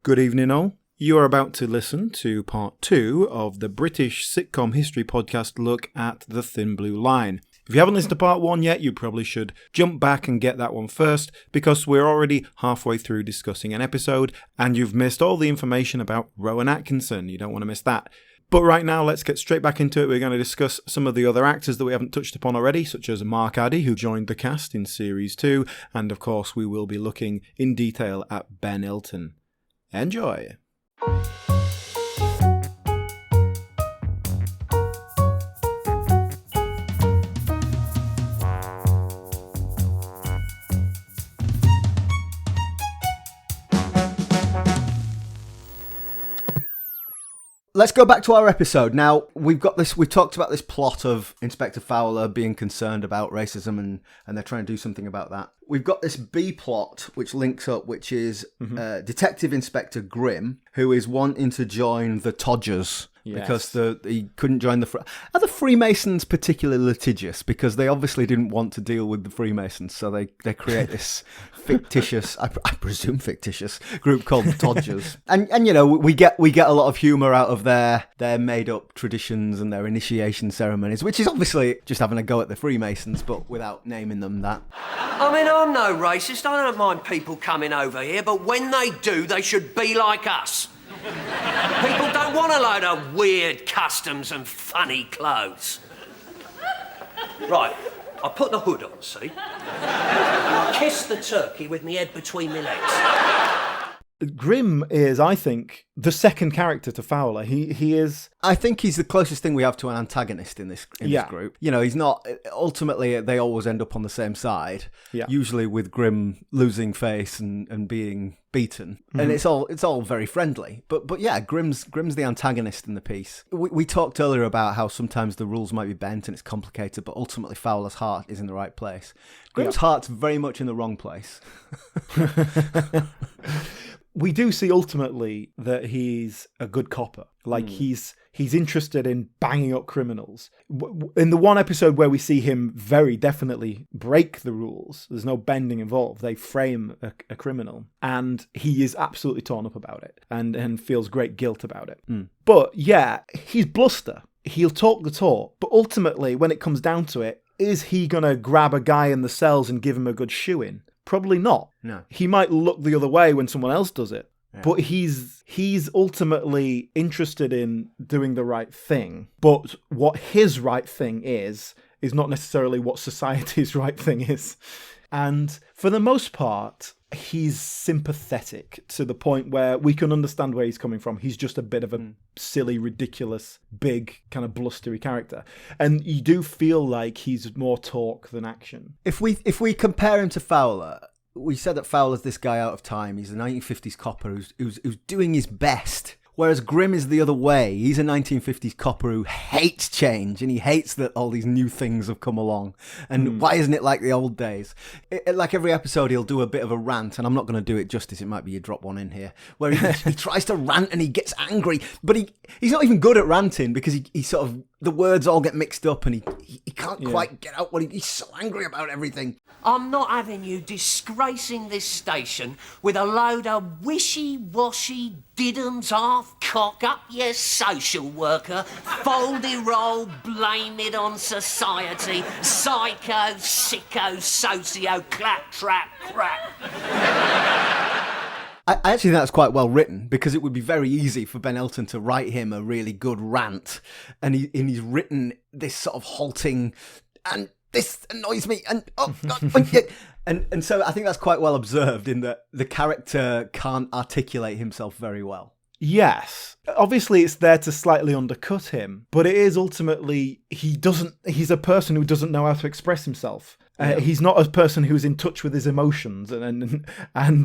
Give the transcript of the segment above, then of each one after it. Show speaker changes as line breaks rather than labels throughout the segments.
Good evening, all. You are about to listen to part 2 of the British sitcom history podcast look at The Thin Blue Line. If you haven't listened to part 1 yet, you probably should jump back and get that one first, because we're already halfway through discussing an episode, and you've missed all the information about Rowan Atkinson. You don't want to miss that. But right now, let's get straight back into it. We're going to discuss some of the other actors that we haven't touched upon already, such as Mark Addy, who joined the cast in Series 2, and of course we will be looking in detail at Ben Elton. Enjoy!
Let's go back to our episode. Now, we've talked about this plot of Inspector Fowler being concerned about racism and they're trying to do something about that. We've got this B plot which links up, which is Detective Inspector Grimm, who is wanting to join the Todgers. Yes. Because he couldn't join Are the Freemasons particularly litigious? Because they obviously didn't want to deal with the Freemasons, so they create this fictitious, I presume fictitious, group called the Todgers. And you know, we get a lot of humour out of their made up traditions and their initiation ceremonies, which is obviously just having a go at the Freemasons, but without naming them that.
I mean, I'm no racist. I don't mind people coming over here, but when they do, they should be like us. People don't want a load of weird customs and funny clothes. Right, I put the hood on, see? I kiss the turkey with my head between my legs.
Grimm is, I think, the second character to Fowler. He is...
I think he's the closest thing we have to an antagonist in this group. You know, he's not... Ultimately, they always end up on the same side. Yeah. Usually with Grimm losing face and being beaten. Mm-hmm. And it's all very friendly. But yeah, Grimm's the antagonist in the piece. We talked earlier about how sometimes the rules might be bent and it's complicated, but ultimately Fowler's heart is in the right place. Grimm's heart's very much in the wrong place.
We do see ultimately that he's a good copper. Like he's interested in banging up criminals. In the one episode where we see him very definitely break the rules, there's no bending involved. They frame a criminal, and he is absolutely torn up about it and feels great guilt about it. But yeah, he's bluster. He'll talk the talk, but ultimately, when it comes down to it, is he gonna grab a guy in the cells and give him a good shoe-in? Probably not. No. He might look the other way when someone else does it. Yeah. But he's ultimately interested in doing the right thing. But what his right thing is not necessarily what society's right thing is. And for the most part, he's sympathetic to the point where we can understand where he's coming from. He's just a bit of a silly, ridiculous, big, kind of blustery character. And you do feel like he's more talk than action.
If we compare him to Fowler, we said that Fowler's this guy out of time. He's a 1950s copper who's doing his best. Whereas Grimm is the other way. He's a 1950s copper who hates change, and he hates that all these new things have come along. And why isn't it like the old days? Like every episode, he'll do a bit of a rant, and I'm not going to do it justice. It might be you drop one in here, where he tries to rant and he gets angry, but he's not even good at ranting because he sort of, the words all get mixed up and he can't quite get out what he's so angry about everything.
I'm not having you disgracing this station with a load of wishy-washy diddums, half cock up your social worker, foldy roll, blame it on society, psycho, sicko, socio, clap, trap, crap.
I actually think that's quite well written, because it would be very easy for Ben Elton to write him a really good rant, and he's written this sort of halting, and this annoys me, and and so I think that's quite well observed in that the character can't articulate himself very well.
Yes. Obviously, it's there to slightly undercut him, but it is ultimately, he's a person who doesn't know how to express himself. He's not a person who's in touch with his emotions and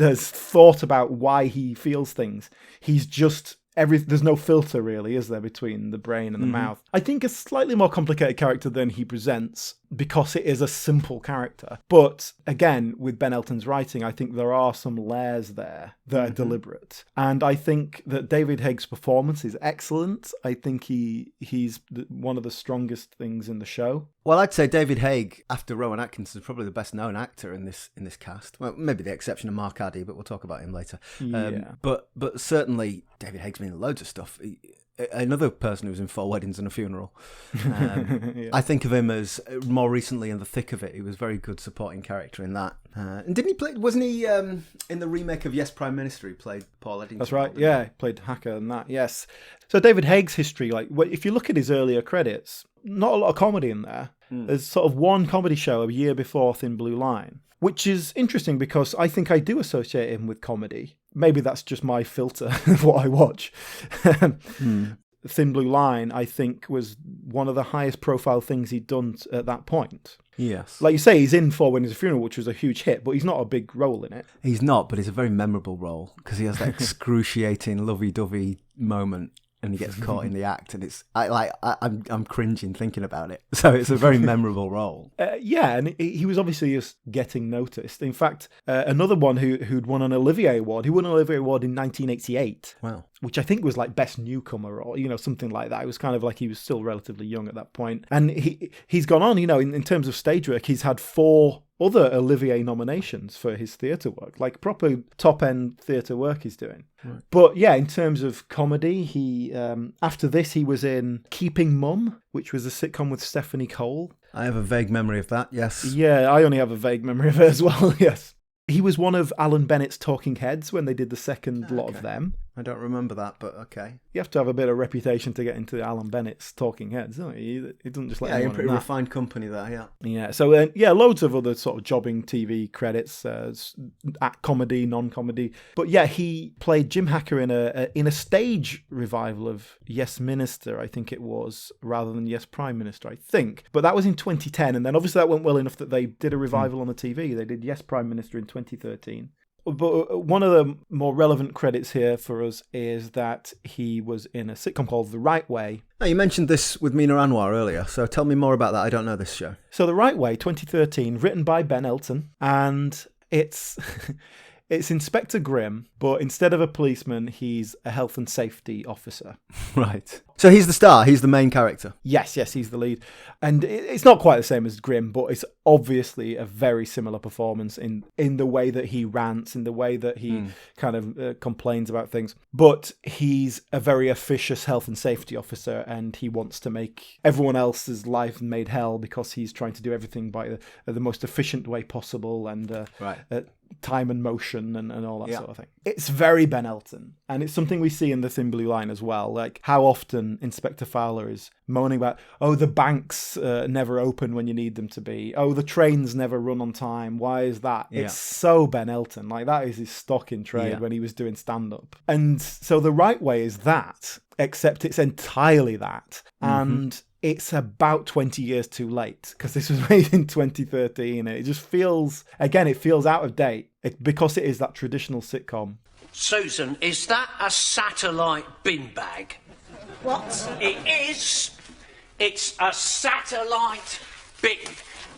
has thought about why he feels things. He's just... there's no filter, really, is there, between the brain and the mouth? I think a slightly more complicated character than he presents, because it is a simple character. But again, with Ben Elton's writing, I think there are some layers there that are deliberate. And I think that David Haig's performance is excellent. I think he's one of the strongest things in the show.
Well, I'd say David Haig, after Rowan Atkinson, is probably the best known actor in this cast. Well, maybe the exception of Mark Addy, but we'll talk about him later. But certainly David Haig's been in loads of stuff. Another person who was in 4 Weddings and a Funeral. I think of him as more recently in The Thick of It. He was a very good supporting character in that. And didn't he play? Wasn't he in the remake of Yes, Prime Minister? He played Paul Eddington.
That's right. Yeah, he played Hacker in that. Yes. So David Haig's history, like if you look at his earlier credits, not a lot of comedy in there. There's sort of one comedy show a year before Thin Blue Line, which is interesting because I think I do associate him with comedy. Maybe that's just my filter of what I watch. Thin Blue Line, I think, was one of the highest profile things he'd done at that point.
Yes.
Like you say, he's in 4 Weddings and a Funeral, which was a huge hit, but he's not a big role in it.
He's not, but it's a very memorable role because he has that excruciating lovey-dovey moment and he gets caught in the act, and I'm cringing thinking about it. So it's a very memorable role.
Yeah, and he was obviously just getting noticed. In fact, another one who'd won an Olivier Award. He won an Olivier Award in 1988.
Wow.
Which I think was like Best Newcomer or, something like that. It was kind of like he was still relatively young at that point. And he's gone on, in terms of stage work, he's had 4 other Olivier nominations for his theatre work, like proper top-end theatre work he's doing. Right. But yeah, in terms of comedy, he after this he was in Keeping Mum, which was a sitcom with Stephanie Cole.
I have a vague memory of that, yes.
Yeah, I only have a vague memory of it as well, yes. He was one of Alan Bennett's Talking Heads when they did the second lot of them.
I don't remember that, but okay.
You have to have a bit of reputation to get into Alan Bennett's Talking Heads, don't you? He doesn't just let anyone in.
Yeah, pretty refined company there, yeah.
Yeah, so loads of other sort of jobbing TV credits, comedy, non-comedy. But yeah, he played Jim Hacker in a stage revival of Yes Minister, I think it was, rather than Yes Prime Minister, I think. But that was in 2010, and then obviously that went well enough that they did a revival on the TV. They did Yes Prime Minister in 2013. But one of the more relevant credits here for us is that he was in a sitcom called The Right Way.
Now, you mentioned this with Mina Anwar earlier, so tell me more about that. I don't know this show.
So The Right Way, 2013, written by Ben Elton, and it's Inspector Grimm, but instead of a policeman, he's a health and safety officer.
Right. So he's the star, he's the main character.
Yes, he's the lead. And it's not quite the same as Grimm, but it's obviously a very similar performance in the way that he rants, in the way that he kind of complains about things. But he's a very officious health and safety officer, and he wants to make everyone else's life made hell because he's trying to do everything by the most efficient way possible and time and motion and all that sort of thing. It's very Ben Elton, and it's something we see in the Thin Blue Line as well. Like how often Inspector Fowler is moaning about, the banks never open when you need them to be. The trains never run on time. Why is that? Yeah. It's so Ben Elton. Like that is his stock in trade when he was doing stand-up. And so The Right Way is that, except it's entirely that. And it's about 20 years too late because this was made in 2013. And it just feels out of date because it is that traditional sitcom.
Susan, is that a satellite bin bag?
What?
It is. It's a satellite bin.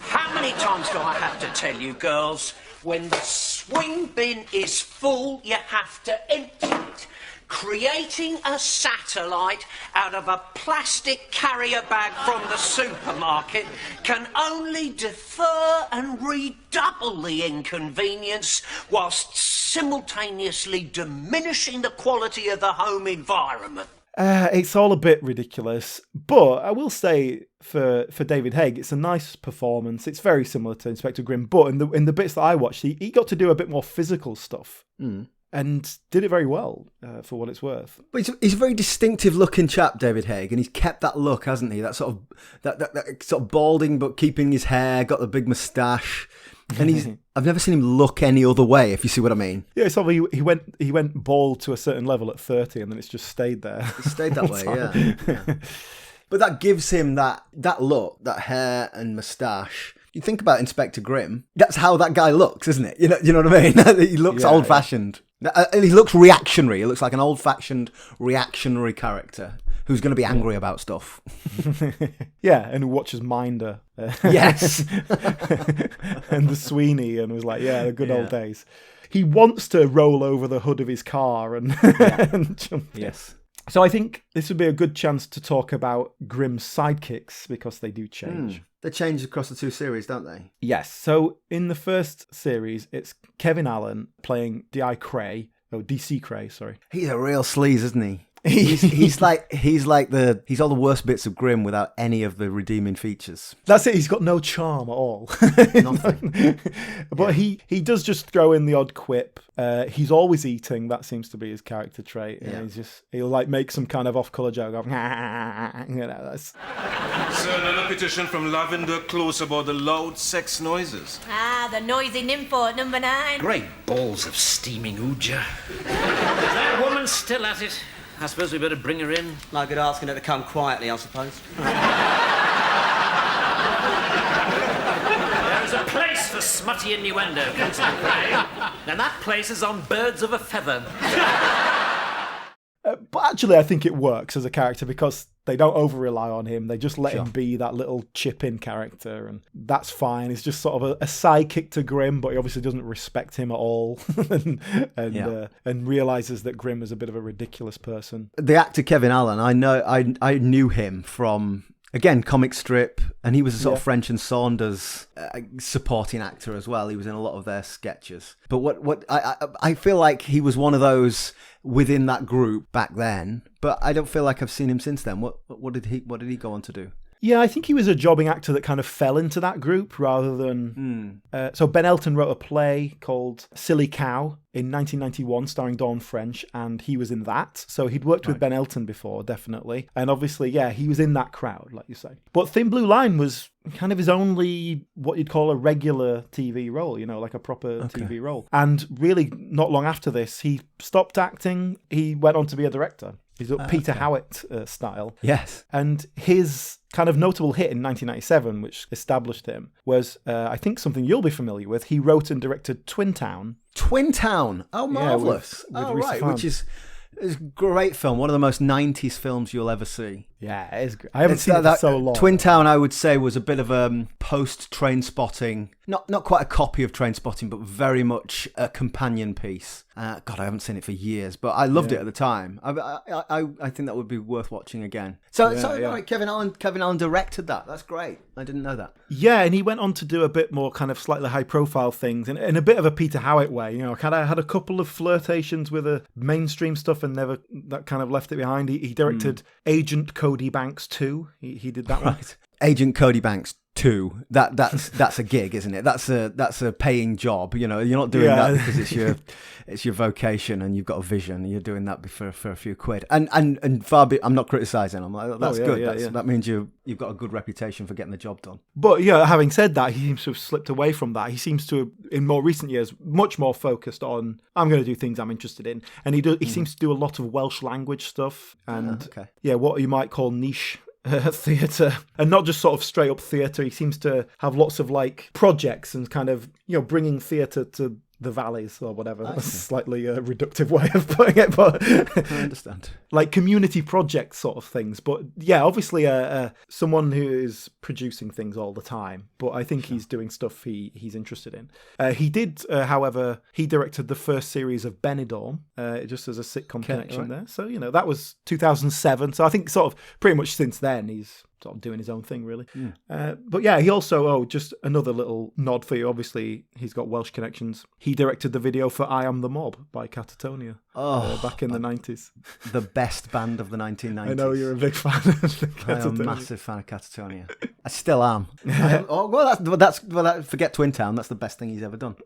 How many times do I have to tell you, girls? When the swing bin is full, you have to empty it. Creating a satellite out of a plastic carrier bag from the supermarket can only defer and redouble the inconvenience whilst simultaneously diminishing the quality of the home environment.
It's all a bit ridiculous, but I will say for David Haig, it's a nice performance. It's very similar to Inspector Grimm, but in the bits that I watched, he got to do a bit more physical stuff. And did it very well, for what it's worth.
But he's a very distinctive looking chap, David Haig, and he's kept that look, hasn't he? That sort of that sort of balding, but keeping his hair, got the big moustache, and I've never seen him look any other way, if you see what I mean.
Yeah, so he went bald to a certain level at 30, and then it's just stayed there.
It stayed that way, yeah. But that gives him that look, that hair and moustache. You think about Inspector Grimm, that's how that guy looks, isn't it? You know what I mean? He looks old-fashioned. He looks reactionary. He looks like an old-fashioned reactionary character. who's going to be angry about stuff.
Yeah, and who watches Minder.
Yes.
And the Sweeney, and was like, yeah, the good old days. He wants to roll over the hood of his car and, and jump.
Yes.
So I think this would be a good chance to talk about Grimm's sidekicks, because they do change.
They change across the two series, don't they?
Yes. So in the first series, it's Kevin Allen playing DC Cray, sorry.
He's a real sleaze, isn't he? He's like all the worst bits of Grimm without any of the redeeming features.
That's it. He's got no charm at all.
Nothing.
But he does just throw in the odd quip. He's always eating. That seems to be his character trait.
Yeah.
He'll like make some kind of off-color joke. That's...
Sir, another petition from Lavender Close about the loud sex noises.
The noisy nympho at number 9.
Great balls of steaming ooja. That woman's still at it. I suppose we better bring her in.
No good asking her to come quietly, I suppose.
There's a place for smutty innuendo, Captain Gray. And that place is on Birds of a Feather.
But actually, I think it works as a character because they don't over-rely on him. They just let him be that little chip-in character, and that's fine. He's just sort of a sidekick to Grimm, but he obviously doesn't respect him at all, and realizes that Grimm is a bit of a ridiculous person.
The actor Kevin Allen, I knew him from, again, comic strip, and he was a sort of French and Saunders supporting actor as well. He was in a lot of their sketches. But what I feel like he was one of those within that group back then, but I don't feel like I've seen him since then. What did he go on to do?
Yeah, I think he was a jobbing actor that kind of fell into that group rather than... So Ben Elton wrote a play called Silly Cow in 1991 starring Dawn French, and he was in that. So he'd worked with Ben Elton before, definitely. And obviously, he was in that crowd, like you say. But Thin Blue Line was kind of his only, what you'd call a regular TV role, like a proper TV role. And really, not long after this, he stopped acting. He went on to be a director. He's Peter Howitt style.
Yes.
And his kind of notable hit in 1997, which established him, was, I think, something you'll be familiar with. He wrote and directed Twin Town.
Twin Town? Oh, marvellous.
With Rhys Ifans.
Which is a great film. One of the most 90s films you'll ever see.
Yeah, it is great. I haven't seen it for so long.
Twin Town, I would say, was a bit of a post-Trainspotting, not quite a copy of Trainspotting, but very much a companion piece. God, I haven't seen it for years, but I loved it at the time. I think that would be worth watching again. So right, Kevin Allen directed that. That's great. I didn't know that.
Yeah, and he went on to do a bit more kind of slightly high-profile things in a bit of a Peter Howitt way. Kind of had a couple of flirtations with the mainstream stuff and never that kind of left it behind. He directed Agent Cody Banks 2. He did that one.
Agent Cody Banks 2. That's a gig, isn't it? That's a paying job. You're not doing that because it's your vocation and you've got a vision. You're doing that for a few quid. And I'm not criticizing. I'm like, that's good. That means you've got a good reputation for getting the job done.
But having said that, he seems to have slipped away from that. He seems to have, in more recent years, much more focused on, I'm going to do things I'm interested in. And he seems to do a lot of Welsh language stuff and what you might call niche theatre, and not just sort of straight up theatre. He seems to have lots of like projects and kind of bringing theatre to the valleys or whatever. That's a slightly reductive way of putting it, but
I understand.
Like community project sort of things. But obviously someone who is producing things all the time, but I think he's doing stuff he's interested in. He did, however, he directed the first series of Benidorm, just as a sitcom connection there. So, that was 2007. So I think sort of pretty much since then he's sort of doing his own thing, really. But he also, just another little nod for you, obviously he's got Welsh connections. He directed the video for I Am the Mob by Catatonia back in the 90s.
The best band of the 1990s.
I know you're a big fan of Catatonia.
I am a massive fan of Catatonia. I still am. Forget Twin Town, that's the best thing he's ever done.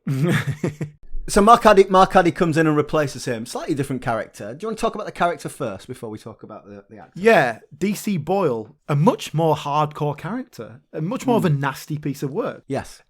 So Mark Addy comes in and replaces him. Slightly different character. Do you want to talk about the character first before we talk about the actor?
Yeah, DC Boyle, a much more hardcore character, and much more of a nasty piece of work.
Yes.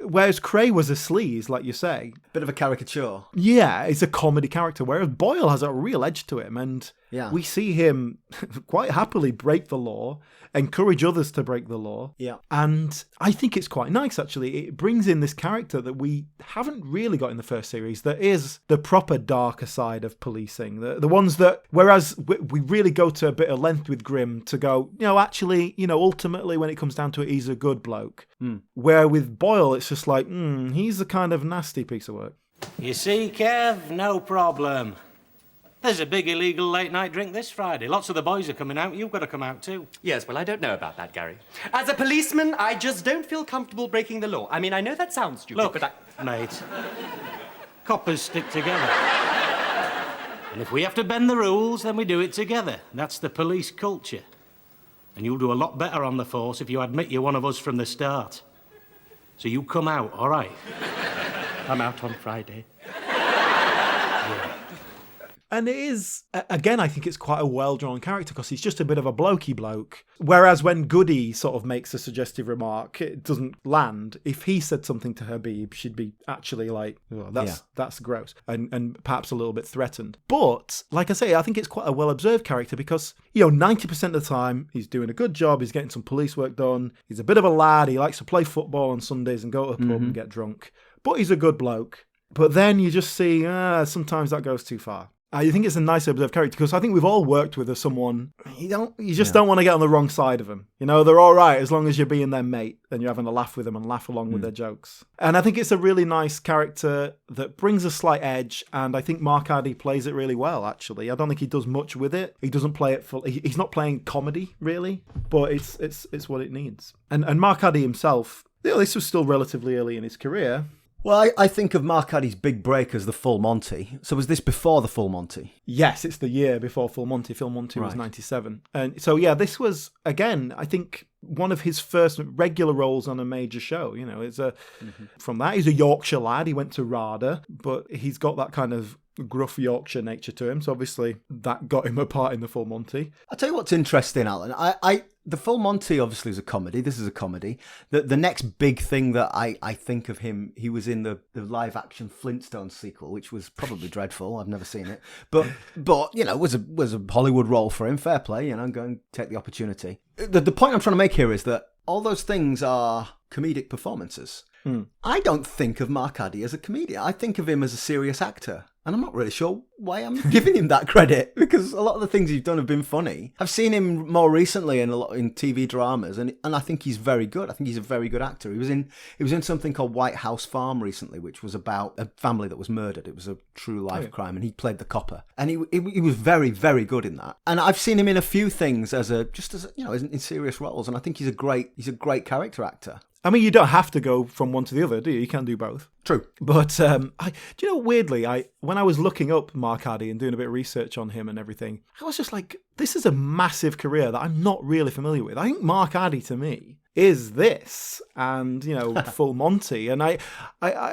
Whereas Cray was a sleaze, like you say.
Bit of a caricature.
Yeah, it's a comedy character, whereas Boyle has a real edge to him, and
Yeah.
We see him quite happily break the law, encourage others to break the law.
Yeah.
And I think it's quite nice, actually. It brings in this character that we haven't really got in the first series, that is the proper darker side of policing. The ones that, whereas we really go to a bit of length with Grimm to go, actually, ultimately when it comes down to it, he's a good bloke. Where with Boyle, it's just like, he's a kind of nasty piece of work.
You see, Kev, no problem. There's a big illegal late-night drink this Friday. Lots of the boys are coming out. You've got to come out too.
Yes, well, I don't know about that, Gary. As a policeman, I just don't feel comfortable breaking the law. I mean, I know that sounds stupid,
Look,
but
mate, coppers stick together. And if we have to bend the rules, then we do it together. That's the police culture. And you'll do a lot better on the force if you admit you're one of us from the start. So you come out, all right?
I'm out on Friday.
And it is, again, I think it's quite a well-drawn character because he's just a bit of a blokey bloke. Whereas when Goody sort of makes a suggestive remark, it doesn't land. If he said something to her Beeb, she'd be actually like, that's gross, and perhaps a little bit threatened. But, like I say, I think it's quite a well-observed character because, 90% of the time, he's doing a good job, he's getting some police work done, he's a bit of a lad, he likes to play football on Sundays and go to a pub and get drunk. But he's a good bloke. But then you just see, sometimes that goes too far. I think it's a nice observed character because I think we've all worked with someone, you just don't want to get on the wrong side of them. They're all right as long as you're being their mate and you're having a laugh with them and laugh along with their jokes. And I think it's a really nice character that brings a slight edge, and I think Mark Addy plays it really well, actually. I don't think he does much with it. He doesn't play it he's not playing comedy, really, but it's what it needs. And Mark Addy himself, this was still relatively early in his career.
Well, I think of Mark Addy's big break as the Full Monty. So was this before the Full Monty?
Yes, it's the year before Full Monty. Full Monty was 97. And so, this was, again, I think one of his first regular roles on a major show. From that, he's a Yorkshire lad. He went to RADA, but he's got that kind of gruff Yorkshire nature to him. So obviously that got him a part in the Full Monty.
I'll tell you what's interesting, Alan. The Full Monty obviously is a comedy. This is a comedy. The next big thing that I think of him, he was in the live action Flintstones sequel, which was probably dreadful. I've never seen it, but was a Hollywood role for him. Fair play, go and take the opportunity. The point I'm trying to make here is that all those things are comedic performances. I don't think of Mark Addy as a comedian. I think of him as a serious actor. And I'm not really sure why I'm giving him that credit, because a lot of the things he's done have been funny. I've seen him more recently in TV dramas, and I think he's very good. I think he's a very good actor. He was in something called White House Farm recently, which was about a family that was murdered. It was a true life crime, and he played the copper. And he was very, very good in that. And I've seen him in a few things in serious roles, and I think he's a great character actor.
I mean, you don't have to go from one to the other, do you? You can do both.
True.
But, weirdly, when I was looking up Mark Addy and doing a bit of research on him and everything, I was just like, this is a massive career that I'm not really familiar with. I think Mark Addy, to me, is this and Full Monty, and I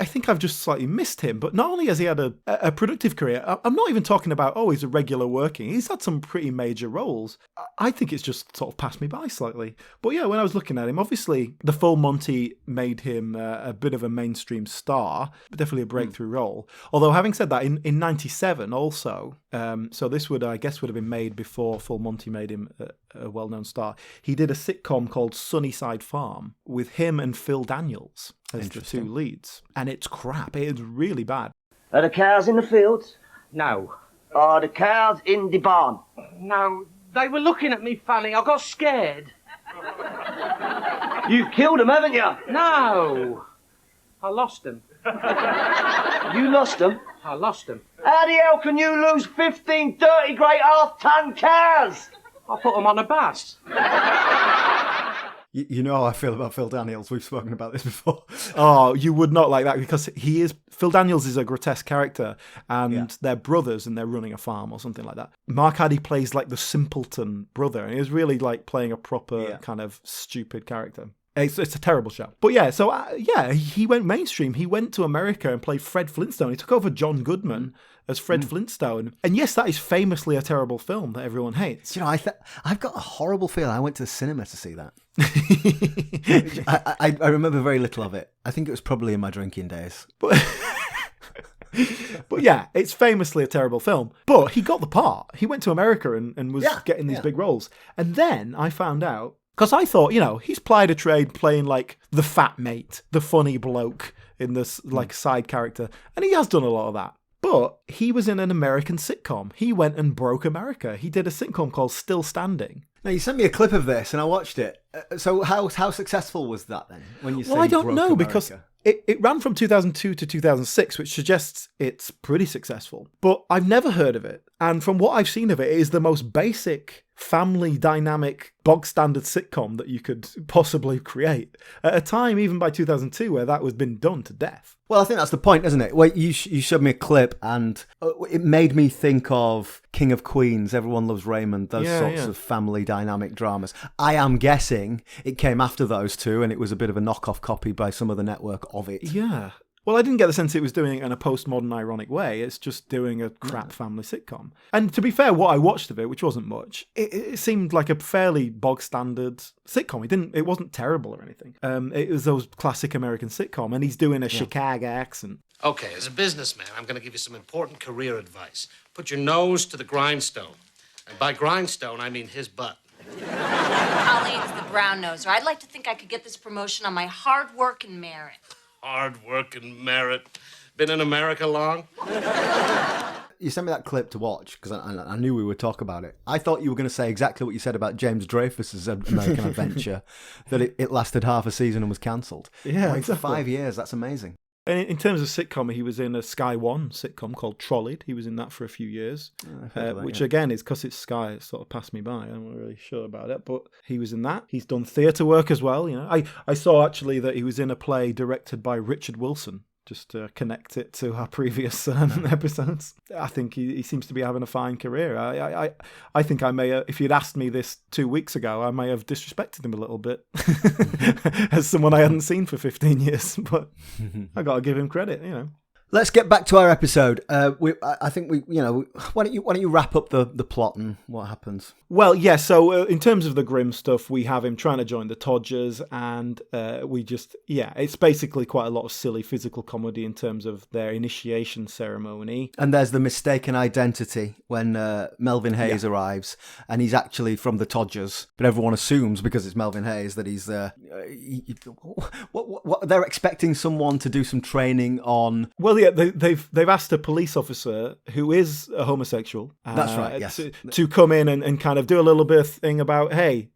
think I've just slightly missed him. But not only has he had a productive career, I'm not even talking about he's a regular working, he's had some pretty major roles. I think it's just sort of passed me by slightly. But when I was looking at him, obviously the Full Monty made him a bit of a mainstream star, but definitely a breakthrough role. Although having said that, in 97 also, so this would have been made before Full Monty made him a well-known star, he did a sitcom called Sunnyside Farm with him and Phil Daniels as the two leads. And it's crap. It is really bad.
Are the cows in the fields?
No.
Are the cows in the barn?
No, they were looking at me funny. I got scared.
You've killed them, haven't you?
No. I lost them.
You lost them?
I lost them.
How the hell can you lose 15 dirty great half-ton cows?
I put them on a bus.
You know how I feel about Phil Daniels. We've spoken about this before.
Oh, you would not like that because Phil Daniels is a grotesque character and they're brothers and they're running a farm or something like that. Mark Addy plays like the simpleton brother and he's really like playing a proper kind of stupid character. It's a terrible show. But he went mainstream. He went to America and played Fred Flintstone. He took over John Goodman as Fred Flintstone. And yes, that is famously a terrible film that everyone hates.
I've got a horrible feeling. I went to the cinema to see that. I remember very little of it. I think it was probably in my drinking days.
But yeah, it's famously a terrible film. But he got the part. He went to America and was getting these big roles. And then I found out, because I thought, he's plied a trade playing like the fat mate, the funny bloke in this like side character. And he has done a lot of that. But he was in an American sitcom. He went and broke America. He did a sitcom called Still Standing.
Now, you sent me a clip of this and I watched it. So how successful was that then? When you say
I don't know,
America?
because it ran from 2002 to 2006, which suggests it's pretty successful. But I've never heard of it. And from what I've seen of it, it is the most basic family dynamic bog standard sitcom that you could possibly create at a time, even by 2002, where that was been done to death.
Well, I think that's the point, isn't it? Well, you showed me a clip and it made me think of King of Queens, Everyone Loves Raymond, those sorts of family dynamic dramas. I am guessing it came after those two and it was a bit of a knockoff copy by some other network of it.
Yeah. Well, I didn't get the sense it was doing it in a postmodern, ironic way. It's just doing a crap family sitcom. And to be fair, what I watched of it, which wasn't much, it seemed like a fairly bog standard sitcom. It wasn't terrible or anything. It was those classic American sitcom, and he's doing a Chicago accent.
Okay, as a businessman, I'm going to give you some important career advice. Put your nose to the grindstone. And by grindstone, I mean his butt.
Colleen's the brown noser. I'd like to think I could get this promotion on my hard work and merit.
Hard work and merit. Been in America long?
You sent me that clip to watch because I knew we would talk about it. I thought you were going to say exactly what you said about James Dreyfus's American Adventure, that it lasted half a season and was cancelled.
Yeah,
exactly. For 5 years, that's amazing.
And in terms of sitcom, he was in a Sky One sitcom called Trolleyed. He was in that for a few years, which again is because it's Sky. It sort of passed me by. I'm not really sure about it, but he was in that. He's done theatre work as well. I saw actually that he was in a play directed by Richard Wilson. Just to connect it to our previous episodes. I think he seems to be having a fine career. I think I may have, if you'd asked me this 2 weeks ago, I may have disrespected him a little bit as someone I hadn't seen for 15 years. But I got to give him credit,
Let's get back to our episode. I think why don't you wrap up the plot and what happens?
Well, yeah. So in terms of the Grimm stuff, we have him trying to join the Todgers, and it's basically quite a lot of silly physical comedy in terms of their initiation ceremony.
And there's the mistaken identity when Melvin Hayes arrives, and he's actually from the Todgers, but everyone assumes because it's Melvin Hayes that he's what they're expecting someone to do some training on.
Well, yeah, they've asked a police officer who is a homosexual.
That's right. Yes,
to come in and kind of do a little bit of thing about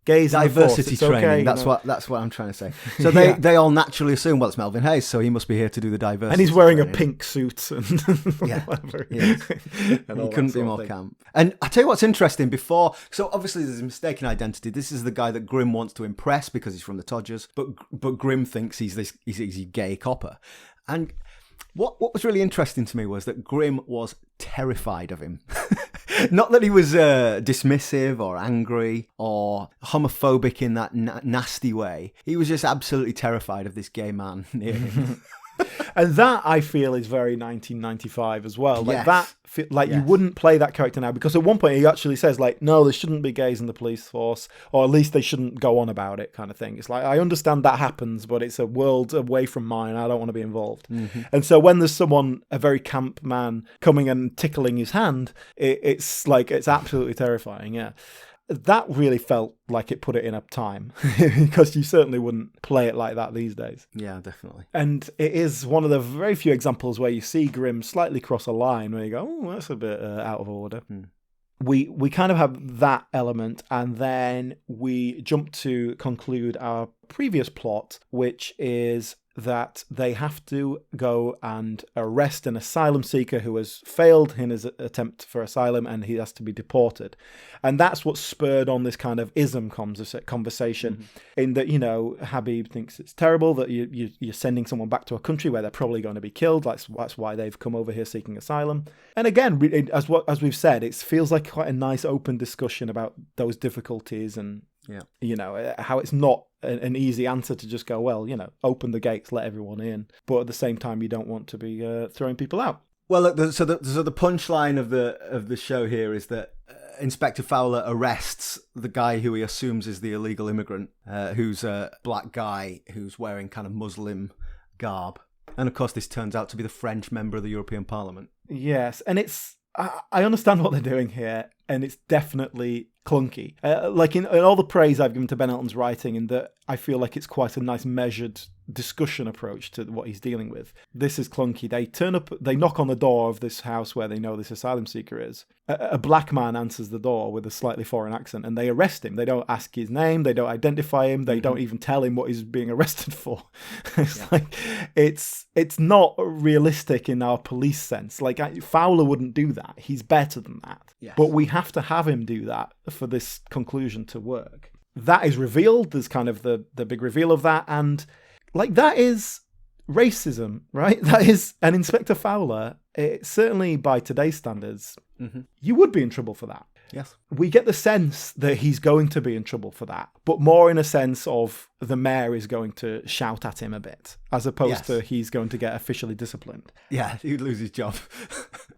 gays
diversity training.
Okay,
that's what I'm trying to say. So they all naturally assume it's Melvin Hayes, so he must be here to do the diversity.
And he's wearing
training.
a pink suit and whatever.
Yes. And he couldn't be more camp. And I tell you what's interesting. So obviously there's a mistaken identity. This is the guy that Grimm wants to impress because he's from the Todgers, but Grimm thinks he's a gay copper. And what was really interesting to me was that Grimm was terrified of him. Not that he was dismissive or angry or homophobic in that nasty way. He was just absolutely terrified of this gay man near him.
And that, I feel, is very 1995 as well. Like
yes.
You wouldn't play that character now, because at one point he actually says, no, there shouldn't be gays in the police force, or at least they shouldn't go on about it, kind of thing. It's like, I understand that happens, but it's a world away from mine. I don't want to be involved. Mm-hmm. And so when there's a very camp man, coming and tickling his hand, it's absolutely terrifying, yeah. That really felt like it put it in a time, because you certainly wouldn't play it like that these days.
Yeah, definitely.
And it is one of the very few examples where you see Grimm slightly cross a line where you go, oh, that's a bit out of order. We kind of have that element, and then we jump to conclude our previous plot, which is that they have to go and arrest an asylum seeker who has failed in his attempt for asylum, and he has to be deported. And that's what spurred on this kind of ism conversation, in that, Habib thinks it's terrible that you're sending someone back to a country where they're probably going to be killed. That's why they've come over here seeking asylum. And again, as we've said, it feels like quite a nice open discussion about those difficulties and how it's not an easy answer to just go, well, open the gates, let everyone in. But at the same time, you don't want to be throwing people out.
Well, look, so the punchline of the show here is that Inspector Fowler arrests the guy who he assumes is the illegal immigrant, who's a black guy who's wearing kind of Muslim garb. And of course, this turns out to be the French member of the European Parliament.
Yes, and I understand what they're doing here, and it's definitely clunky. Like in all the praise I've given to Ben Elton's writing, in that I feel like it's quite a nice measured discussion approach to what he's dealing with. This is clunky. They turn up, they knock on the door of this house where they know this asylum seeker is. A black man answers the door with a slightly foreign accent, and they arrest him. They don't ask his name, they don't identify him, they don't even tell him what he's being arrested for. It's not realistic in our police sense. Like, Fowler wouldn't do that. He's better than that.
Yes.
But we have to have him do that for this conclusion to work. That is revealed. There's kind of the big reveal of that, and like, that is racism, right? That is an Inspector Fowler. Certainly by today's standards, you would be in trouble for that.
Yes.
We get the sense that he's going to be in trouble for that, but more in a sense of the mayor is going to shout at him a bit, as opposed to he's going to get officially disciplined.
Yeah, he'd lose his job.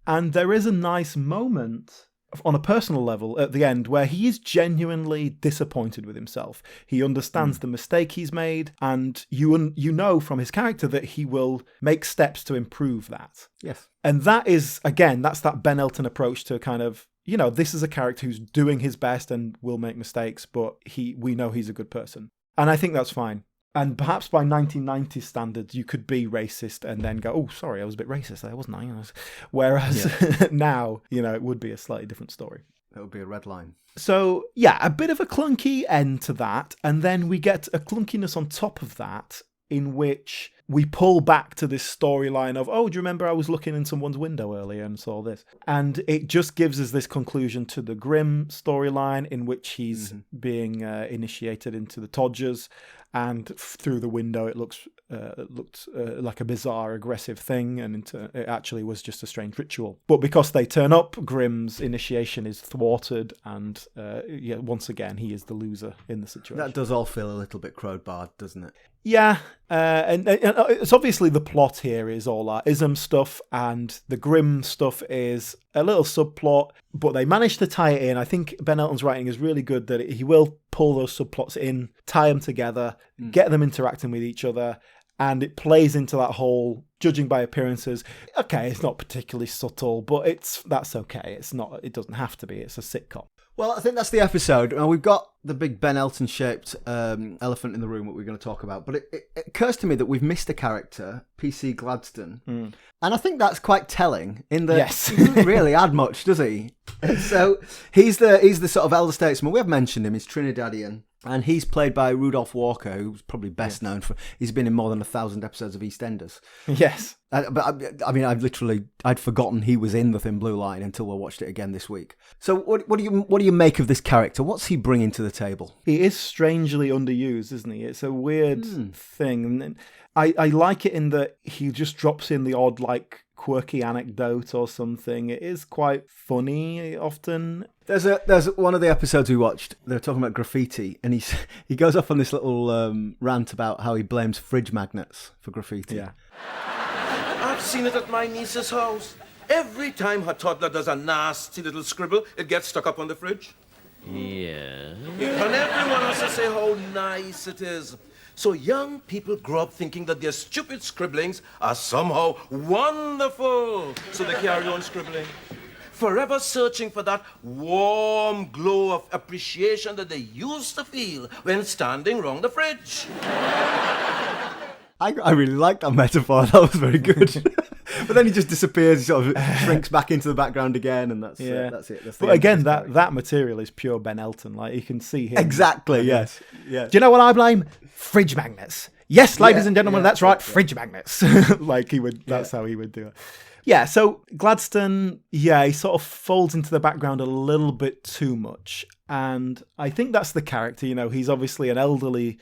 And there is a nice moment on a personal level at the end where he is genuinely disappointed with himself. He understands the mistake he's made, and you know from his character that he will make steps to improve that.
Yes.
And that is, again, that's that Ben Elton approach to kind of, this is a character who's doing his best and will make mistakes, but we know he's a good person. And I think that's fine. And perhaps by 1990s standards, you could be racist and then go, oh, sorry, I was a bit racist there, wasn't I? Whereas now, it would be a slightly different story.
That would be a red line.
So, yeah, a bit of a clunky end to that. And then we get a clunkiness on top of that, in which we pull back to this storyline of, oh, do you remember I was looking in someone's window earlier and saw this? And it just gives us this conclusion to the Grimm storyline, in which he's being initiated into the Todgers, and through the window it looked like a bizarre, aggressive thing, and it actually was just a strange ritual. But because they turn up, Grimm's initiation is thwarted, and once again, he is the loser in the situation.
That does all feel a little bit crowbarred, doesn't it?
Yeah, and it's obviously the plot here is all that ism stuff, and the Grimm stuff is a little subplot, but they managed to tie it in. I think Ben Elton's writing is really good, that he will pull those subplots in, tie them together, get them interacting with each other, and it plays into that whole judging by appearances. Okay, it's not particularly subtle, but that's okay. It doesn't have to be. It's a sitcom.
Well, I think that's the episode. Now, we've got the big Ben Elton-shaped elephant in the room that we're going to talk about, but it occurs to me that we've missed a character, PC Gladstone, and I think that's quite telling, in that he doesn't really add much, does he? So he's the sort of elder statesman. We have mentioned him. He's Trinidadian, and he's played by Rudolph Walker, who's probably best known for, he's been in more than 1,000 episodes of EastEnders.
Yes.
But I mean, I'd forgotten he was in The Thin Blue Line until we watched it again this week. So what do you make of this character? What's he bringing to the table?
He is strangely underused, isn't he? It's a weird thing. And I like it in that he just drops in the odd, like, quirky anecdote or something. It is quite funny often.
There's one of the episodes we watched. They're talking about graffiti, and he goes off on this little rant about how he blames fridge magnets for graffiti.
Yeah.
I've seen it at my niece's house. Every time her toddler does a nasty little scribble, it gets stuck up on the fridge.
Yeah.
And everyone has to say how nice it is. So young people grow up thinking that their stupid scribblings are somehow wonderful. So they carry on scribbling, forever searching for that warm glow of appreciation that they used to feel when standing round the fridge.
I really like that metaphor. That was very good. But then he just disappears. He sort of shrinks back into the background again, and that's it.
But again, that material is pure Ben Elton. Like, you can see him.
Exactly. Yes.
Do you know what I blame? Fridge magnets. Yes, ladies and gentlemen, that's right. Fridge magnets. Like, he would. That's how he would do it. Yeah, so Gladstone, he sort of folds into the background a little bit too much. And I think that's the character, he's obviously an elderly,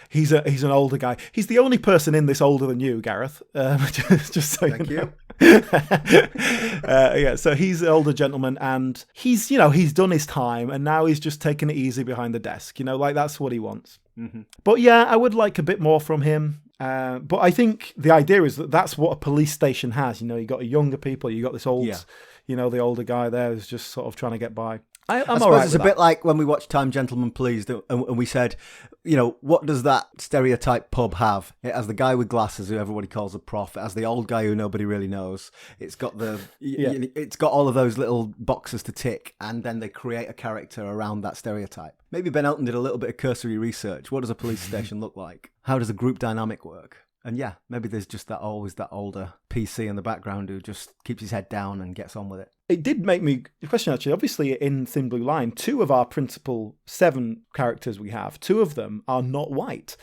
he's an older guy. He's the only person in this older than you, Gareth. Just so
Thank you.
So he's an older gentleman, and he's done his time, and now he's just taking it easy behind the desk, like that's what he wants. Mm-hmm. But I would like a bit more from him. But I think the idea is that that's what a police station has. You got younger people, you got this old, the older guy there who's just sort of trying to get by. I'm
I
all
suppose
right
it's
with
a
that.
bit like when we watched Time Gentlemen Please, and we said, what does that stereotype pub have? It has the guy with glasses who everybody calls a prof. It has the old guy who nobody really knows. It's got it's got all of those little boxes to tick, and then they create a character around that stereotype. Maybe Ben Elton did a little bit of cursory research. What does a police station look like? How does a group dynamic work? And yeah, maybe there's just always that older PC in the background who just keeps his head down and gets on with it.
It did make me question, actually. Obviously, in Thin Blue Line, 2 of our principal 7 characters we have, 2 of them are not white.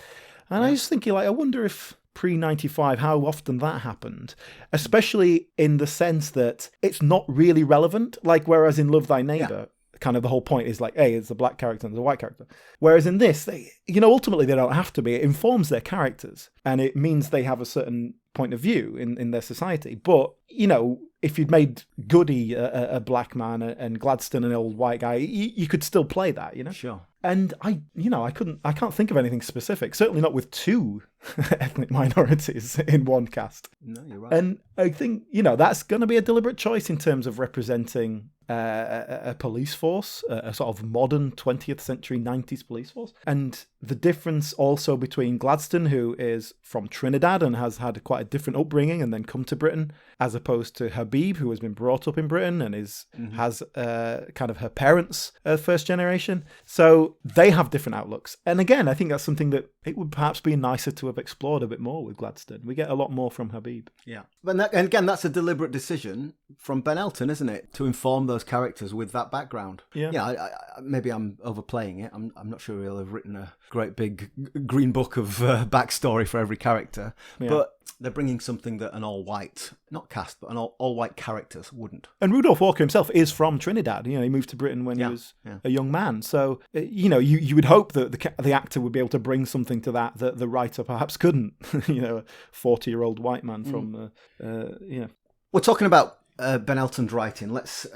And I was thinking, I wonder if pre-95, how often that happened, especially in the sense that it's not really relevant. Whereas in Love Thy Neighbour, kind of the whole point is hey, it's a black character and there's a white character. Whereas in this, they, ultimately they don't have to be. It informs their characters and it means they have a certain point of view in their society. But, if you'd made Goody a black man and Gladstone an old white guy, you could still play that,
Sure.
And I can't think of anything specific, certainly not with 2 ethnic minorities in one cast.
No, you're right.
And I think, that's going to be a deliberate choice in terms of representing a police force, a sort of modern 20th century 90s police force. And the difference also between Gladstone, who is from Trinidad and has had quite a different upbringing and then come to Britain, as opposed to Habib, who has been brought up in Britain and has kind of her parents first generation. So they have different outlooks. And again, I think that's something that it would perhaps be nicer to have explored a bit more with Gladstone. We get a lot more from Habib.
Yeah. And again, that's a deliberate decision from Ben Elton, isn't it? To inform those characters with that background.
Yeah.
Yeah, maybe I'm overplaying it. I'm not sure he'll have written a great big green book of backstory for every character. Yeah. But they're bringing something that an all-white, not cast, but an all-white characters wouldn't.
And Rudolph Walker himself is from Trinidad. He moved to Britain when he was a young man. So, you would hope that the actor would be able to bring something to that the writer perhaps couldn't. A 40-year-old white man from,
We're talking about Ben Elton's writing. Let's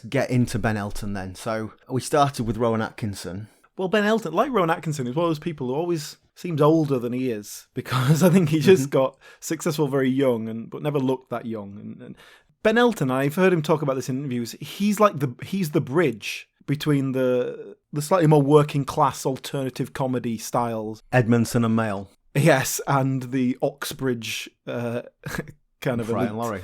get into Ben Elton then. So we started with Rowan Atkinson.
Well, Ben Elton, like Rowan Atkinson, is one of those people who always seems older than he is, because I think he just got successful very young, but never looked that young. And Ben Elton, I've heard him talk about this in interviews. He's the bridge between the slightly more working class alternative comedy styles,
Edmondson and Mayle.
Yes, and the Oxbridge kind of
Fry and Laurie.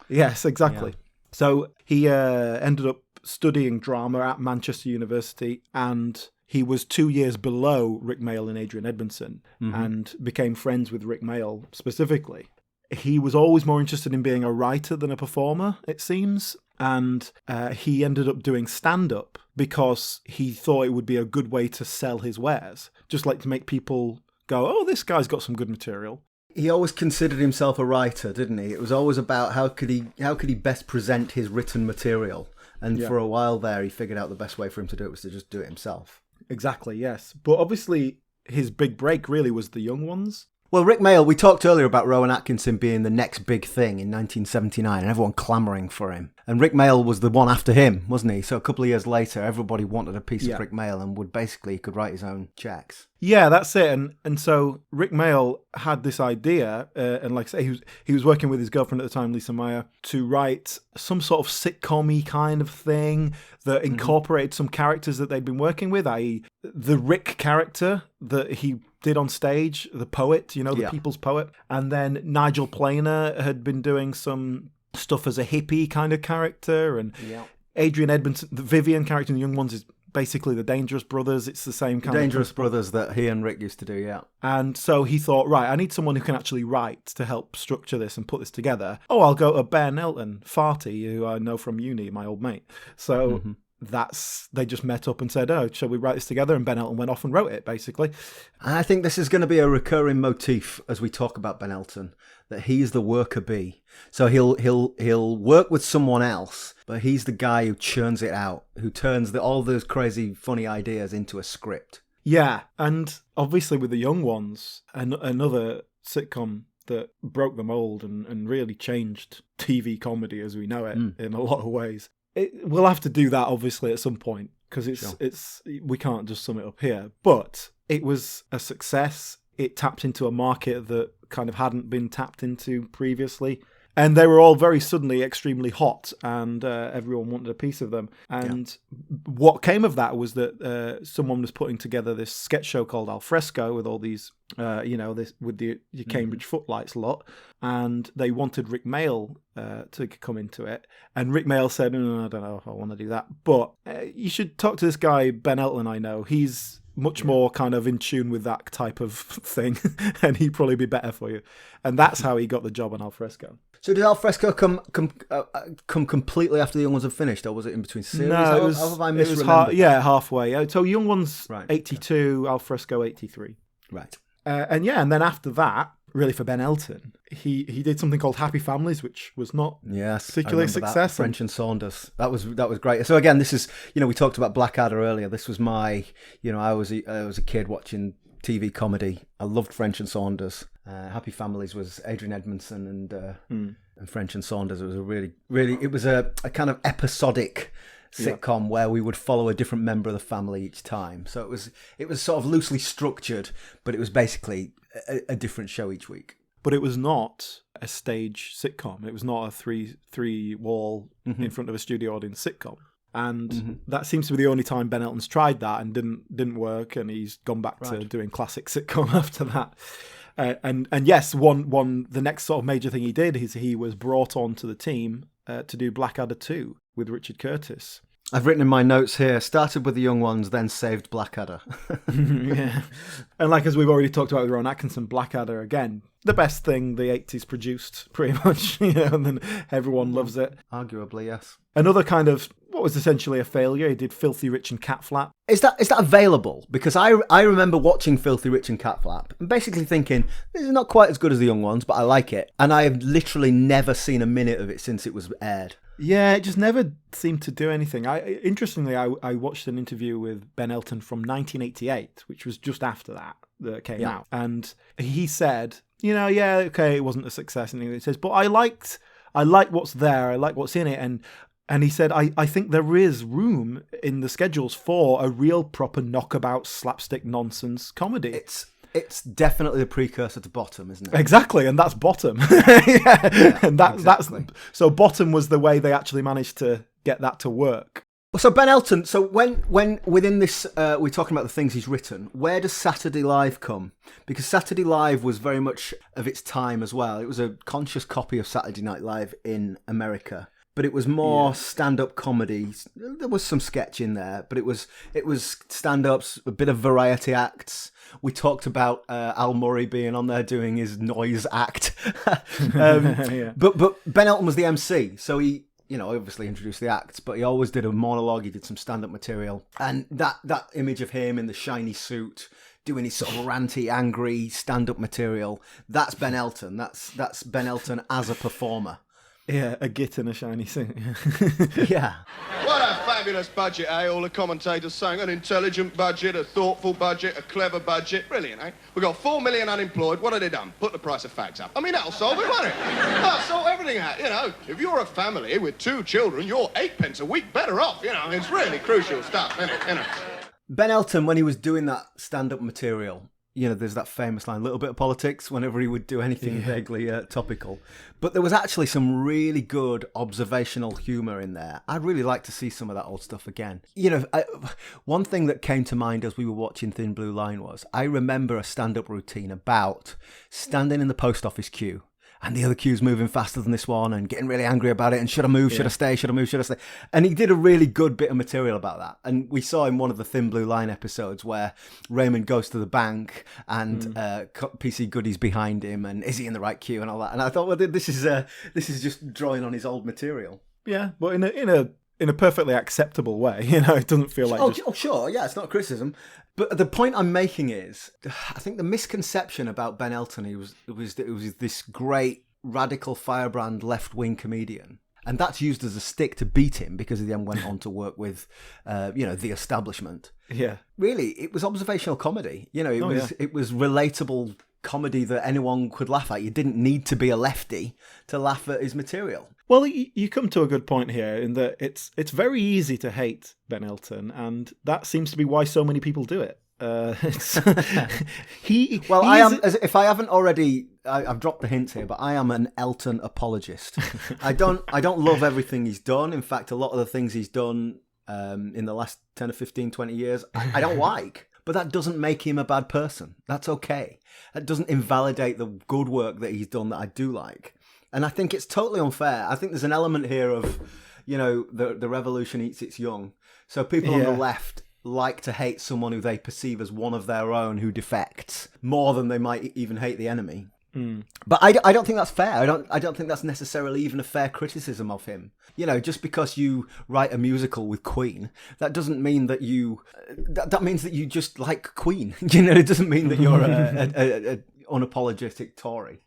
Yes, exactly.
Yeah.
So he ended up studying drama at Manchester University, and he was 2 years below Rick Mayall and Adrian Edmondson, and became friends with Rick Mayall specifically. He was always more interested in being a writer than a performer, it seems, and he ended up doing stand-up because he thought it would be a good way to sell his wares, just like to make people go, oh, this guy's got some good material.
He always considered himself a writer, didn't he? It was always about how could he best present his written material. And for a while there, he figured out the best way for him to do it was to just do it himself.
Exactly, yes. But obviously, his big break really was The Young Ones.
Well, Rick Mayall, we talked earlier about Rowan Atkinson being the next big thing in 1979 and everyone clamouring for him. And Rick Mayall was the one after him, wasn't he? So a couple of years later, everybody wanted a piece of Rick Mayall and he could write his own checks.
Yeah, that's it. And so Rick Mayall had this idea, and like I say, he was working with his girlfriend at the time, Lisa Meyer, to write some sort of sitcom-y kind of thing that incorporated some characters that they'd been working with, i.e. the Rick character that he did on stage, the poet, the people's poet. And then Nigel Planer had been doing some stuff as a hippie kind of character. And Adrian Edmondson, the Vivian character in The Young Ones, is basically the Dangerous Brothers. It's the same kind of
Dangerous Brothers that he and Rick used to do, yeah.
And so he thought, right, I need someone who can actually write to help structure this and put this together. Oh, I'll go to Ben Elton, Farty, who I know from uni, my old mate. So they just met up and said, oh, shall we write this together? And Ben Elton went off and wrote it, basically.
I think this is going to be a recurring motif as we talk about Ben Elton, that he's the worker bee. So he'll work with someone else, but he's the guy who churns it out, who turns all those crazy, funny ideas into a script. Yeah,
and obviously with The Young Ones, another sitcom that broke the mold and really changed TV comedy as we know it in a lot of ways. We'll have to do that obviously at some point, because it's we can't just sum it up here. But it was a success. It tapped into a market that kind of hadn't been tapped into previously. And they were all very suddenly extremely hot, and everyone wanted a piece of them. And what came of that was that someone was putting together this sketch show called Al Fresco with all these, this with your Cambridge footlights lot, and they wanted Rick Mayall to come into it. And Rick Mayall said, "No, I don't know if I want to do that, but you should talk to this guy Ben Elton. I know he's much more kind of in tune with that type of thing, and he'd probably be better for you." And that's how he got the job on Al Fresco.
So did Al Fresco come completely after the Young Ones had finished, or was it in between series?
No, it was halfway. So Young Ones 82, Al Fresco 83.
Right.
And then after that, really for Ben Elton, he did something called Happy Families, which was not particularly successful.
French and Saunders. That was great. So again, this is, we talked about Blackadder earlier. This was my, I was a kid watching TV comedy. I loved French and Saunders. Happy Families was Adrian Edmondson and French and Saunders. It was a really, it was a kind of episodic sitcom where we would follow a different member of the family each time. So it was sort of loosely structured, but it was basically a different show each week.
But it was not a stage sitcom. It was not a three wall in front of a studio audience sitcom. And that seems to be the only time Ben Elton's tried that and didn't work, and he's gone back to doing classic sitcom after that. And yes, the next sort of major thing he did is he was brought on to the team to do Blackadder 2 with Richard Curtis.
I've written in my notes here, started with the Young Ones, then saved Blackadder.
Yeah. And like as we've already talked about with Ron Atkinson, Blackadder, again, the best thing the 80s produced, pretty much, and then everyone loves it.
Arguably, yes.
Another kind of, what was essentially a failure, he did Filthy Rich and Cat Flap.
Is that available? Because I remember watching Filthy Rich and Cat Flap and basically thinking, this is not quite as good as the Young Ones, but I like it. And I have literally never seen a minute of it since it was aired.
Yeah, it just never seemed to do anything. Interestingly, I watched an interview with Ben Elton from 1988, which was just after that came out. And he said, it wasn't a success. And he says, but I liked what's there. I like what's in it. And he said, I think there is room in the schedules for a real proper knockabout slapstick nonsense comedy.
It's definitely the precursor to Bottom, isn't it?
Exactly, and that's Bottom. And that's so Bottom was the way they actually managed to get that to work.
So Ben Elton, so when within this we're talking about the things he's written, where does Saturday Live come? Because Saturday Live was very much of its time as well. It was a conscious copy of Saturday Night Live in America. But it was more stand-up comedy. There was some sketch in there, but it was stand-ups, a bit of variety acts. We talked about Al Murray being on there doing his noise act. But Ben Elton was the MC, so he, obviously introduced the acts, but he always did a monologue. He did some stand-up material, and that image of him in the shiny suit doing his sort of ranty, angry stand-up material. That's Ben Elton. That's Ben Elton as a performer.
Yeah, a git and a shiny suit.
Yeah.
What a fabulous budget, eh? All the commentators saying an intelligent budget, a thoughtful budget, a clever budget. Brilliant, eh? We've got 4 million unemployed. What have they done? Put the price of fags up. I mean, that'll solve it, won't it? That'll sort everything out, If you're a family with 2 children, you're 8 pence a week better off, It's really crucial stuff, isn't it?
Ben Elton, when he was doing that stand-up material, there's that famous line, little bit of politics, whenever he would do anything vaguely topical. But there was actually some really good observational humour in there. I'd really like to see some of that old stuff again. One thing that came to mind as we were watching Thin Blue Line was, I remember a stand-up routine about standing in the post office queue, and the other queue's moving faster than this one, and getting really angry about it, and should I move, should I stay, should I move, should I stay? And he did a really good bit of material about that. And we saw in one of the Thin Blue Line episodes where Raymond goes to the bank, and PC Goody's behind him, and is he in the right queue, and all that. And I thought, well, this is just drawing on his old material.
Yeah, but in a perfectly acceptable way, it doesn't feel like...
Oh, sure, yeah, it's not a criticism. But the point I'm making is, I think the misconception about Ben Elton, it was this great radical firebrand left-wing comedian. And that's used as a stick to beat him because he then went on to work with, the establishment.
Yeah.
Really, it was observational comedy. It was relatable comedy that anyone could laugh at. You didn't need to be a lefty to laugh at his material.
Well, you come to a good point here in that it's very easy to hate Ben Elton, and that seems to be why so many people do it.
If I haven't already, I've dropped the hint here, but I am an Elton apologist. I don't love everything he's done. In fact, a lot of the things he's done in the last 10 or 15, 20 years, I don't like. But that doesn't make him a bad person. That's okay. That doesn't invalidate the good work that he's done that I do like. And I think it's totally unfair. I think there's an element here of, the revolution eats its young. So people on the left like to hate someone who they perceive as one of their own who defects more than they might even hate the enemy. But I don't think that's fair. I don't think that's necessarily even a fair criticism of him. Just because you write a musical with Queen, that doesn't mean that that means that you just like Queen. It doesn't mean that you're a unapologetic Tory.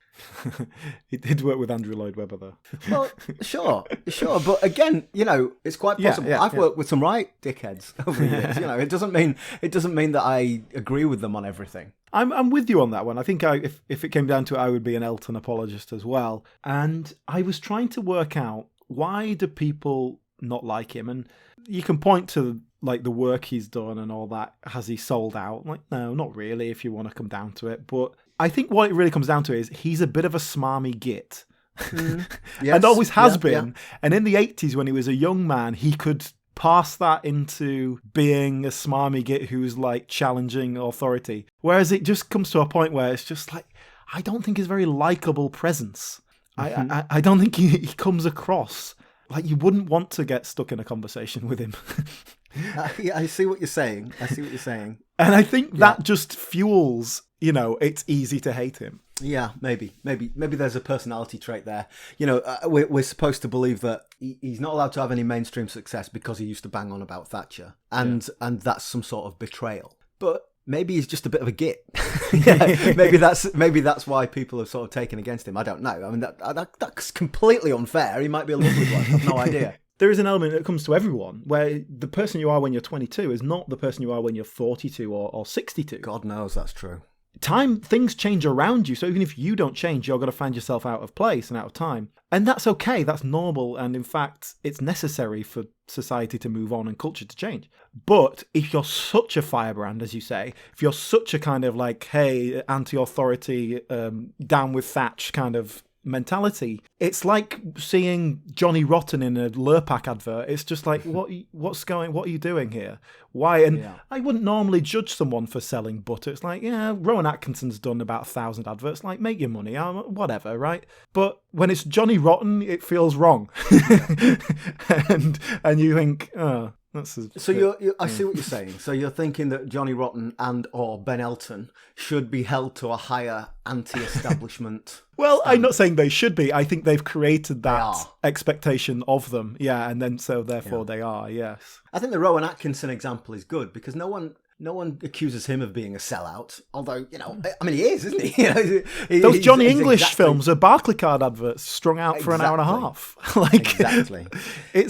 He did work with Andrew Lloyd Webber, though.
Well, sure. But again, it's quite possible. I've worked with some right dickheads over the years. It doesn't mean that I agree with them on everything.
I'm with you on that one. I think if it came down to it, I would be an Elton apologist as well. And I was trying to work out, why do people not like him? And you can point to the work he's done and all that. Has he sold out? No, not really, if you want to come down to it. But I think what it really comes down to is he's a bit of a smarmy git. Yes, and always has been. Yeah. And in the 80s, when he was a young man, he could pass that into being a smarmy git who's challenging authority. Whereas it just comes to a point where it's just I don't think he's a very likable presence. I don't think he comes across you wouldn't want to get stuck in a conversation with him.
I see what you're saying.
And I think that just fuels, it's easy to hate him.
Yeah, maybe there's a personality trait there. We're supposed to believe that he's not allowed to have any mainstream success because he used to bang on about Thatcher, and that's some sort of betrayal. But maybe he's just a bit of a git. Maybe that's why people have sort of taken against him. I don't know. I mean, that's completely unfair. He might be a lovely bloke. I've no idea.
There is an element that comes to everyone where the person you are when you're 22 is not the person you are when you're 42 or 62.
God knows that's true.
Things change around you. So even if you don't change, you're going to find yourself out of place and out of time. And that's okay. That's normal. And in fact, it's necessary for society to move on and culture to change. But if you're such a firebrand, as you say, if you're such a kind of hey, anti-authority, down with Thatch kind of mentality, it's like seeing Johnny Rotten in a Lurpak advert. It's just what are you doing here? Why? And I wouldn't normally judge someone for selling butter. It's Rowan Atkinson's done about 1,000 adverts. Make your money, whatever, right? But when it's Johnny Rotten, it feels wrong. and you think, oh, I see what
you're saying. So you're thinking that Johnny Rotten and or Ben Elton should be held to a higher anti-establishment.
Well, I'm not saying they should be. I think they've created that expectation of them. Yeah, and then therefore they are. Yes.
I think the Rowan Atkinson example is good because no one accuses him of being a sellout. Although, he is, isn't he?
Those Johnny English films are Barclaycard adverts strung out for an hour and a half.
Exactly.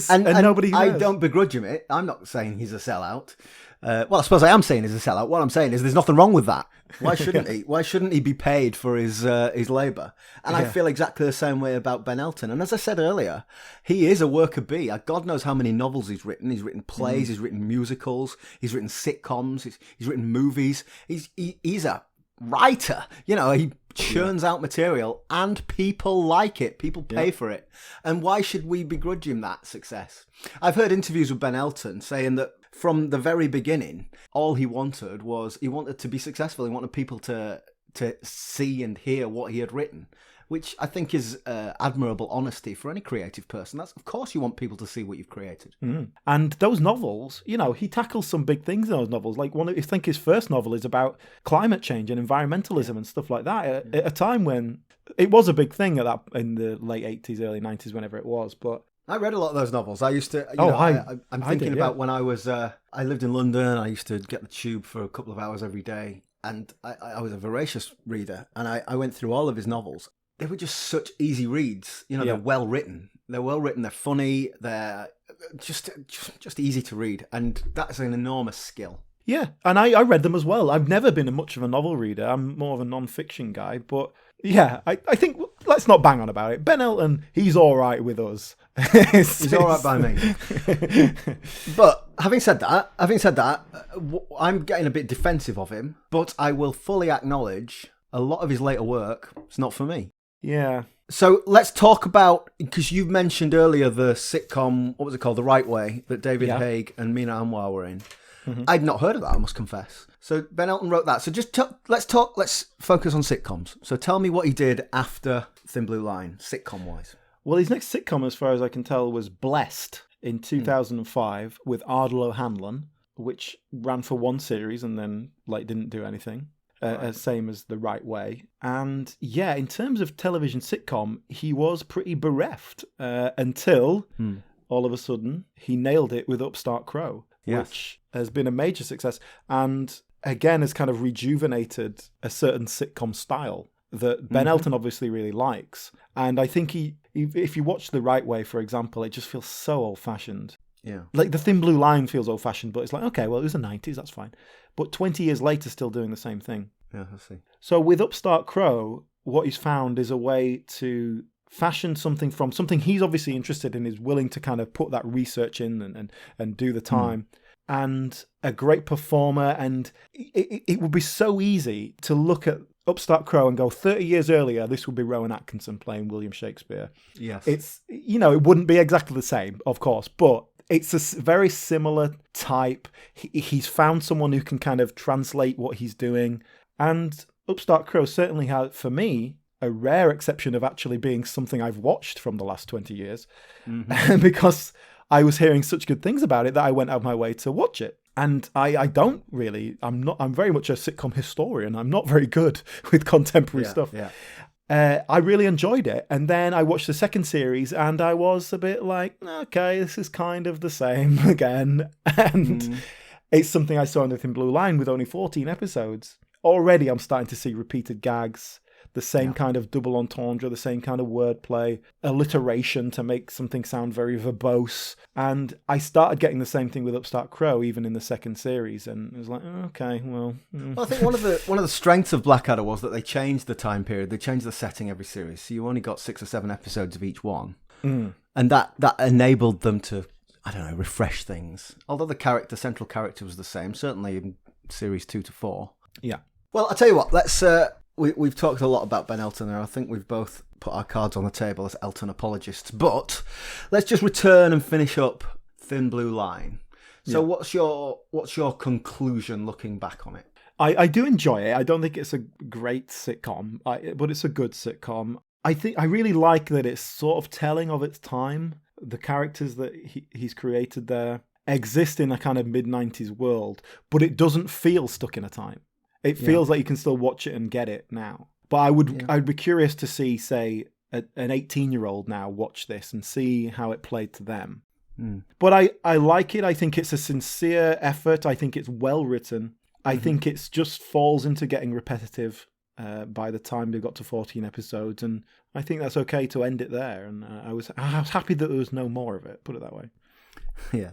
And nobody
I don't begrudge him it. I'm not saying he's a sellout. Well, I suppose I am saying he's a sellout. What I'm saying is there's nothing wrong with that. Why shouldn't he? Why shouldn't he be paid for his labour? And I feel exactly the same way about Ben Elton. And as I said earlier, he is a worker bee. God knows how many novels he's written. He's written plays. He's written musicals. He's written sitcoms. He's written movies. He's a writer. He churns out material and people like it. People pay for it. And why should we begrudge him that success? I've heard interviews with Ben Elton saying that from the very beginning, all he wanted to be successful. He wanted people to see and hear what he had written, which I think is admirable honesty for any creative person. That's, of course, you want people to see what you've created.
And those novels, he tackles some big things in those novels. I think his first novel is about climate change and environmentalism and stuff like that. At a time when it was a big thing in the late 80s, early 90s, whenever it was, but.
I read a lot of those novels. I used to. I'm thinking about when I was. I lived in London. I used to get the tube for a couple of hours every day, and I was a voracious reader. And I went through all of his novels. They were just such easy reads. They're well written. They're well written. They're funny. They're just easy to read, and that's an enormous skill.
Yeah, and I read them as well. I've never been much of a novel reader. I'm more of a non-fiction guy, but Yeah, I think let's not bang on about it. Ben Elton, he's all right with us.
He's all right by me. But having said that, I'm getting a bit defensive of him. But I will fully acknowledge a lot of his later work. It's not for me.
Yeah.
So let's talk about, because you mentioned earlier the sitcom, what was it called, The Right Way, that David Haig and Mina Anwar were in. Mm-hmm. I'd not heard of that, I must confess. So Ben Elton wrote that. So just let's focus on sitcoms. So tell me what he did after Thin Blue Line, sitcom-wise.
Well, his next sitcom, as far as I can tell, was Blessed in 2005 with Ardal O'Hanlon, which ran for one series and then didn't do anything. Same as The Right Way. And yeah, in terms of television sitcom, he was pretty bereft until all of a sudden he nailed it with Upstart Crow, which has been a major success. And again, has kind of rejuvenated a certain sitcom style that Ben Elton obviously really likes. And I think if you watch The Right Way, for example, it just feels so old-fashioned.
Yeah.
Like the Thin Blue Line feels old-fashioned, but it's like, okay, well, it was the 90s, that's fine. But 20 years later, still doing the same thing.
Yeah, I see.
So with Upstart Crow, what he's found is a way to fashion something from something he's obviously interested in, is willing to kind of put that research in and do the time. And a great performer. And it would be so easy to look at Upstart Crow and go, 30 years earlier, this would be Rowan Atkinson playing William Shakespeare.
Yes.
It's, it wouldn't be exactly the same, of course, but it's a very similar type. He's found someone who can kind of translate what he's doing. And Upstart Crow certainly had, for me, a rare exception of actually being something I've watched from the last 20 years. Because I was hearing such good things about it that I went out of my way to watch it. And I don't really, I'm very much a sitcom historian. I'm not very good with contemporary stuff. Yeah. I really enjoyed it. And then I watched the second series and I was a bit like, okay, this is kind of the same again. And it's something I saw in the Thin Blue Line with only 14 episodes. Already I'm starting to see repeated gags, the same kind of double entendre, the same kind of wordplay, alliteration to make something sound very verbose. And I started getting the same thing with Upstart Crow, even in the second series. And it was like, okay, well.
I think one of the strengths of Blackadder was that they changed the time period. They changed the setting every series. So you only got 6 or 7 episodes of each one. And that enabled them to, I don't know, refresh things. Although the central character was the same, certainly in series 2 to 4.
Yeah.
Well, I'll tell you what, let's... We've talked a lot about Ben Elton there. I think we've both put our cards on the table as Elton apologists. But let's just return and finish up Thin Blue Line. So what's your conclusion looking back on it?
I do enjoy it. I don't think it's a great sitcom, but it's a good sitcom. I really like that it's sort of telling of its time. The characters that he's created there exist in a kind of mid-90s world, but it doesn't feel stuck in a time. It feels like you can still watch it and get it now. But I'd be curious to see, say, an 18-year-old now watch this and see how it played to them. But I like it. I think it's a sincere effort. I think it's well written. I think it just falls into getting repetitive by the time they got to 14 episodes. And I think that's okay to end it there. And I was happy that there was no more of it, put it that way.
Yeah.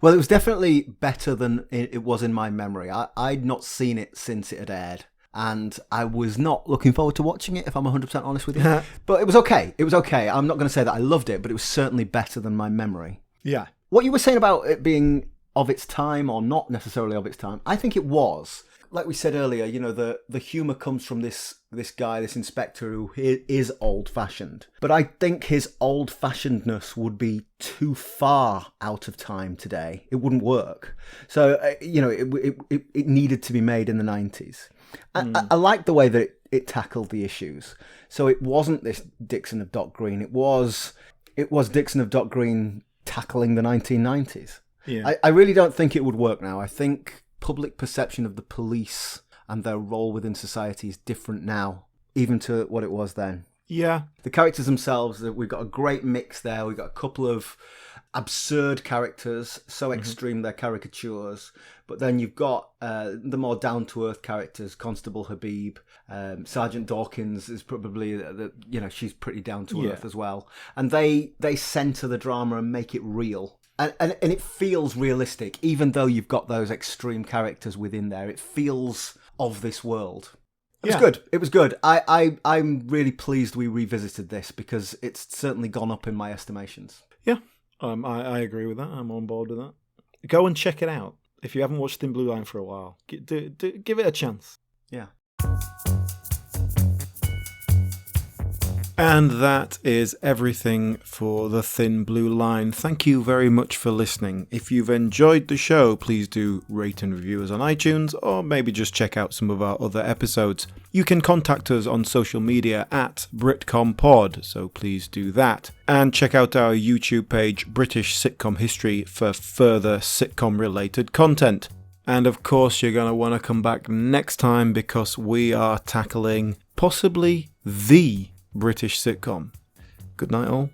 Well, it was definitely better than it was in my memory. I'd not seen it since it had aired, and I was not looking forward to watching it, if I'm 100% honest with you. But it was okay. It was okay. I'm not going to say that I loved it, but it was certainly better than my memory.
Yeah.
What you were saying about it being of its time or not necessarily of its time, I think it was. Like we said earlier, the humour comes from this guy, this inspector who is old-fashioned. But I think his old-fashionedness would be too far out of time today. It wouldn't work. So, it needed to be made in the 90s. I like the way that it tackled the issues. So it wasn't this Dixon of Dock Green. It was Dixon of Dock Green tackling the 1990s.
Yeah.
I really don't think it would work now. I think public perception of the police and their role within society is different now, even to what it was then.
Yeah.
The characters themselves, we've got a great mix there. We've got a couple of absurd characters, so extreme they're caricatures. But then you've got the more down-to-earth characters, Constable Habib. Sergeant Dawkins is probably, she's pretty down-to-earth as well. And they centre the drama and make it real. And it feels realistic, even though you've got those extreme characters within there. It feels of this world. It was good. It was good. I'm really pleased we revisited this because it's certainly gone up in my estimations.
Yeah, I agree with that. I'm on board with that. Go and check it out. If you haven't watched Thin Blue Line for a while, give it a chance.
Yeah.
And that is everything for the Thin Blue Line. Thank you very much for listening. If you've enjoyed the show, please do rate and review us on iTunes, or maybe just check out some of our other episodes. You can contact us on social media at BritcomPod, so please do that. And check out our YouTube page, British Sitcom History, for further sitcom-related content. And of course, you're going to want to come back next time because we are tackling possibly the British sitcom. Good night, all.